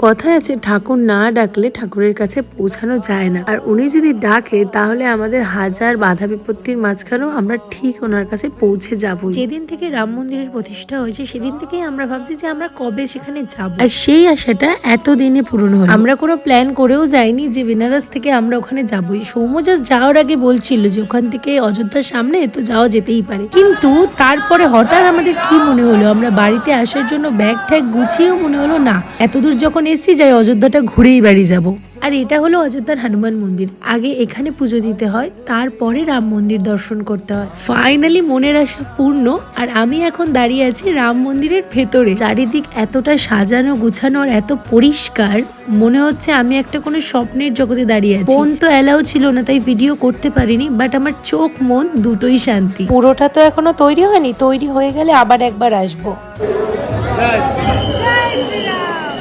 কথায় আছে ঠাকুর না ডাকলে ঠাকুরের কাছে পৌঁছানো যায় না, আর উনি যদি ডাকে তাহলে আমাদের হাজার বাধা বিপত্তির মাঝখানেও আমরা ঠিক ওনার কাছে পৌঁছে যাব। যেদিন থেকে রাম মন্দিরের প্রতিষ্ঠা হয়েছে সেদিন থেকেই আমরা ভাবছি যে আমরা কবে সেখানে যাব, আর সেই আশাটা এতদিনে পূরণ হলো। আমরা কোনো প্ল্যান করেও যাইনি যে বেনারস থেকে আমরা ওখানে যাবই। সৌম্য জাস্ট যাওয়ার আগে বলছিল যে ওখান থেকে অযোধ্যার সামনে তো যাওয়া যেতেই পারে, কিন্তু তারপরে হঠাৎ আমাদের কি মনে হলো, আমরা বাড়িতে আসার জন্য ব্যাগ ট্যাগ গুছিয়েও মনে হলো না, এতদূর যখন এসছি যাই অযোধ্যাটা ঘুরেই বাড়ি যাব। আর এটা হলো অযোধ্যার হনুমান মন্দির। আগে এখানে পুজো দিতে হয়, তারপরে রাম মন্দির দর্শন করতে হয়। ফাইনালি মনের আশা পূর্ণ। আর আমি এখন দাঁড়িয়ে আছি রাম মন্দিরের ভেতরে। চারিদিক এতটা সাজানো গুছানো আর এত পরিষ্কার, মনে হচ্ছে আমি একটা কোনো স্বপ্নের জগতে দাঁড়িয়ে আছি। ফোন তো অ্যালাউ ছিল না, তাই ভিডিও করতে পারিনি, বাট আমার চোখ মন দুটোই শান্তি। পুরোটা তো এখনো তৈরি হয়নি, তৈরি হয়ে গেলে আবার একবার আসবো।